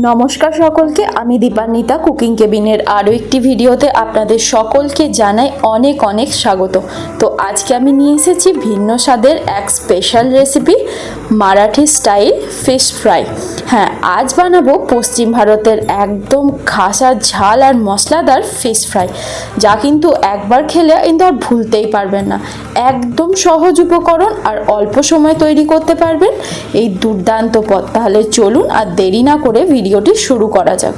নমস্কার সকলকে, আমি দীপান্বিতা কুকিং কেবিনের আরও একটি ভিডিওতে আপনাদের সকলকে জানাই অনেক অনেক স্বাগত। তো আজকে আমি নিয়ে এসেছি ভিন্ন স্বাদের এক special recipe, Marathi style fish fry. হ্যাঁ, আজ বানাবো পশ্চিম ভারতের একদম খাসা ঝাল আর মশলাদার ফিশ ফ্রাই, যা কিন্তু একবার খেলে কিন্তু আর ভুলতেই পারবেন না। একদম সহজ উপকরণ আর অল্প সময় তৈরি করতে পারবেন এই দুর্দান্ত পদ। তাহলে চলুন আর দেরি না করে ভিডিওটি শুরু করা যাক।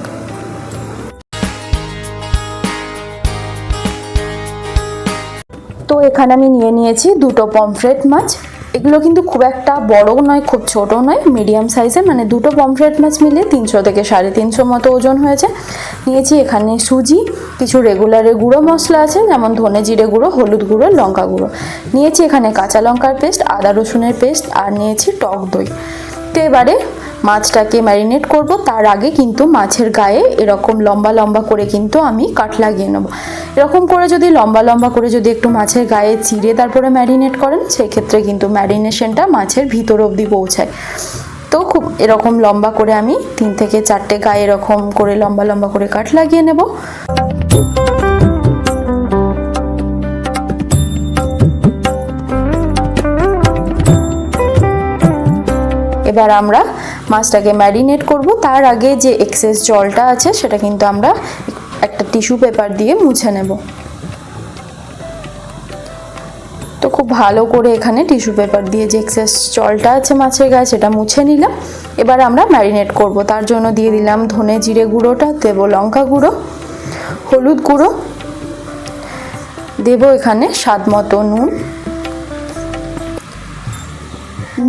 তো এখানে আমি নিয়ে নিয়েছি দুটো পমফ্রেট মাছ। এগুলো কিন্তু খুব একটা বড় নয়, খুব ছোট নয়, মিডিয়াম সাইজের, মানে দুটো পমফ্রেট মাছ মিলে 300 থেকে 350 মতো ওজন হয়েছে। নিয়েছি এখানে সুজি, কিছু রেগুলারের গুঁড়ো মশলা আছে যেমন ধনে জিরে গুঁড়ো, হলুদ গুঁড়ো, লঙ্কা গুঁড়ো। নিয়েছি এখানে কাঁচা লঙ্কার পেস্ট, আদা রসুনের পেস্ট, আর নিয়েছি টক দই। তো এবারে মাছটাকে ম্যারিনেট করব। তার আগে কিন্তু মাছের গায়ে এরকম লম্বা লম্বা করে কিন্তু আমি কাট লাগিয়ে নেব। এরকম করে যদি লম্বা লম্বা করে যদি একটু মাছের গায়ে চিড়ে তারপরে ম্যারিনেট করেন, সেই ক্ষেত্রে কিন্তু ম্যারিনেশনটা মাছের ভিতর অবধি পৌঁছায়। তো খুব এরকম লম্বা করে আমি 3 থেকে 4টে গায়ে এরকম করে লম্বা লম্বা করে কাট লাগিয়ে নেব। এবার আমরা মাছটাকে ম্যারিনেট করব। তার আগে যে এক্সেস জলটা আছে সেটা কিন্তু আমরা একটা টিস্যু পেপার দিয়ে মুছে নেব। তো খুব ভালো করে এখানে টিস্যু পেপার দিয়ে যে এক্সেস জলটা আছে মাছের গায়ে সেটা মুছে নিলাম। এবার আমরা ম্যারিনেট করব। তার জন্য দিয়ে দিলাম ধনে জিরে গুঁড়োটা, দেব লঙ্কা গুঁড়ো, হলুদ গুঁড়ো, দেব এখানে স্বাদ মতো নুন।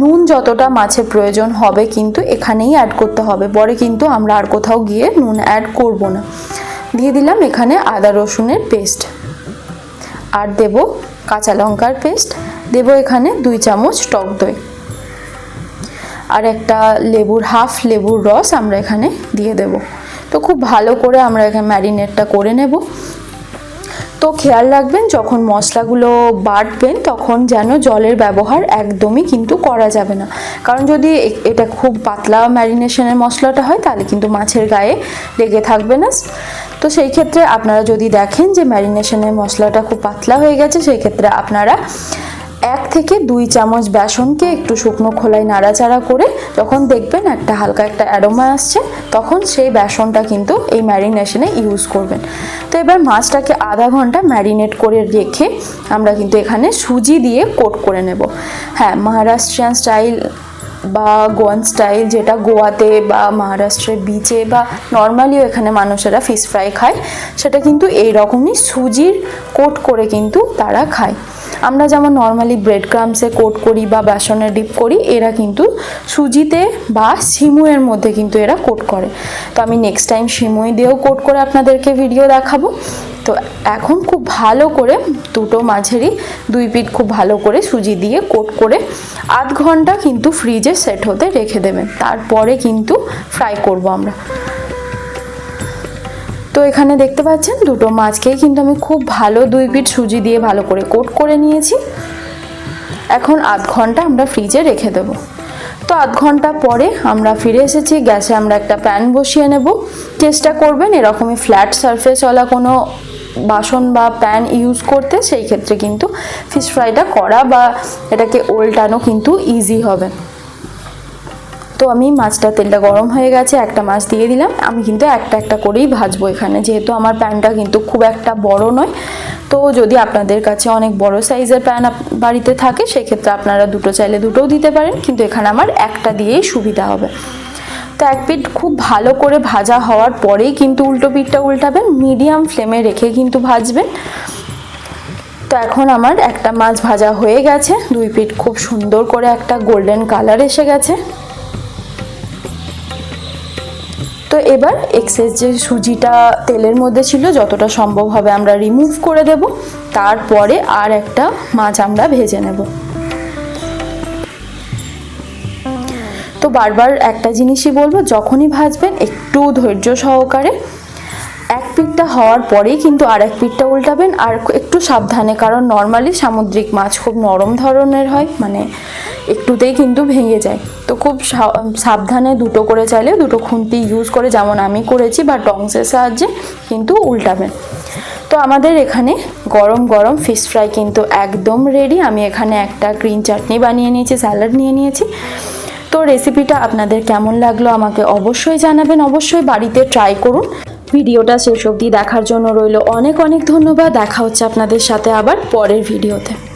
নুন যতটা মাছের প্রয়োজন হবে কিন্তু এখানেই অ্যাড করতে হবে, পরে কিন্তু আমরা আর কোথাও গিয়ে নুন অ্যাড করব না। দিয়ে দিলাম এখানে আদা রসুনের পেস্ট, আর দেব কাঁচা লঙ্কার পেস্ট, দেব এখানে 2 চামচ টক দই, আর একটা হাফ লেবুর রস আমরা এখানে দিয়ে দেব। তো খুব ভালো করে আমরা এখানে ম্যারিনেটটা করে নেব। তো খেয়াল রাখবেন যখন মশলাগুলো বাটবেন তখন যেন জলের ব্যবহার একদমই কিন্তু করা যাবে না, কারণ যদি এটা খুব পাতলা ম্যারিনেশনের মশলাটা হয় তাহলে কিন্তু মাছের গায়ে লেগে থাকবে না। তো সেই ক্ষেত্রে আপনারা যদি দেখেন যে ম্যারিনেশনের মশলাটা খুব পাতলা হয়ে গেছে, সেই ক্ষেত্রে আপনারা 1 থেকে 2 চামচ বেসনকে একটু শুকনো খোলায় নাড়াচাড়া করে যখন দেখবেন একটা হালকা একটা অ্যারোমা আসছে, তখন সেই বেসনটা কিন্তু এই ম্যারিনেশনে ইউজ করবেন। তো এবার মাছটাকে আধা ঘন্টা ম্যারিনেট করে রেখে আমরা কিন্তু এখানে সুজি দিয়ে কোট করে নেব। হ্যাঁ, মহারাষ্ট্রিয়ান স্টাইল বা গোয়ান স্টাইল, যেটা গোয়াতে বা মহারাষ্ট্রের বিচে বা নর্মালিও এখানে মানুষেরা ফিশ ফ্রাই খায়, সেটা কিন্তু এইরকমই সুজির কোট করে কিন্তু তারা খায়। আমরা যেমন নর্মালি ব্রেড ক্রামসে কোট করি বা বেসনে ডিপ করি, এরা কিন্তু সুজিতে বা সিমুয়ের মধ্যে কিন্তু এরা কোট করে। তো আমি নেক্সট টাইম সিমুই দিয়েও কোট করে আপনাদেরকে ভিডিও দেখাবো। তো এখন খুব ভালো করে দুটো মাঝেরই 2 পিঠ খুব ভালো করে সুজি দিয়ে কোট করে আধ ঘন্টা কিন্তু ফ্রিজে সেট হতে রেখে দেবেন। তারপরে কিন্তু ফ্রাই করব আমরা। তো এখানে দেখতে পাচ্ছেন দুটো মাছকেই কিন্তু আমি খুব ভালো 2 পিঠ সুজি দিয়ে ভালো করে কোট করে নিয়েছি। এখন আধ ঘন্টা আমরা ফ্রিজে রেখে দেব। তো আধ ঘন্টা পরে আমরা ফিরে এসেছি। গ্যাসে আমরা একটা প্যান বসিয়ে নেব। চেষ্টা করবেন এরকমই ফ্ল্যাট সারফেসওয়ালা কোনো বাসন বা প্যান ইউজ করতে, সেই ক্ষেত্রে কিন্তু ফিশ ফ্রাইটা করা বা এটাকে উল্টানো কিন্তু ইজি হবে। তো আমি তেলটা গরম হয়ে গেছে, একটা মাছ দিয়ে দিলাম। আমি কিন্তু একটা একটা করেই ভাজবো এখানে, যেহেতু আমার প্যানটা কিন্তু খুব একটা বড় নয়। তো যদি আপনাদের কাছে অনেক বড় সাইজের প্যান বাড়িতে থাকে, সেক্ষেত্রে আপনারা দুটো চাইলে দুটোও দিতে পারেন, কিন্তু এখানে আমার একটা দিয়েই সুবিধা হবে। তো এক পিঠ খুব ভালো করে ভাজা হওয়ার পরেই কিন্তু উল্টো পিঠটা উল্টাবেন, মিডিয়াম ফ্লেমে রেখে কিন্তু ভাজবেন। তো এখন আমার একটা মাছ ভাজা হয়ে গেছে, 2 পিঠ খুব সুন্দর করে একটা গোল্ডেন কালার এসে গেছে। তো এবার এক্সেস যে সুজিটা তেলের মধ্যে ছিল যতটা সম্ভব হবে আমরা রিমুভ করে দেব। তারপরে আর একটা মাছ আমরা ভেজে নেব। তো বারবার একটা জিনিসই বলবো, যখনই ভাজবেন একটু ধৈর্য সহকারে। এক পিঠটা হওয়ার পরেই কিন্তু আর এক পিঠটা উল্টাবেন, আর একটু সাবধানে, কারণ নর্মালি সামুদ্রিক মাছ খুব নরম ধরনের হয়, মানে একটুতেই কিন্তু ভেঙে যায়। তো খুব সাবধানে দুটো করে চাইলে দুটো খুন্তি ইউজ করে, যেমন আমি করেছি, বা টংসের সাহায্যে কিন্তু উল্টাবেন। তো আমাদের এখানে গরম গরম ফিশ ফ্রাই কিন্তু একদম রেডি। আমি এখানে একটা গ্রিন চাটনি বানিয়ে নিয়েছি, স্যালাড নিয়ে নিয়েছি। তো রেসিপিটা আপনাদের কেমন লাগলো আমাকে অবশ্যই জানাবেন, অবশ্যই বাড়িতে ট্রাই করুন। ভিডিওটা শেষ অবধি দেখার জন্য রইল অনেক অনেক ধন্যবাদ। দেখা হচ্ছে আপনাদের সাথে আবার পরের ভিডিওতে।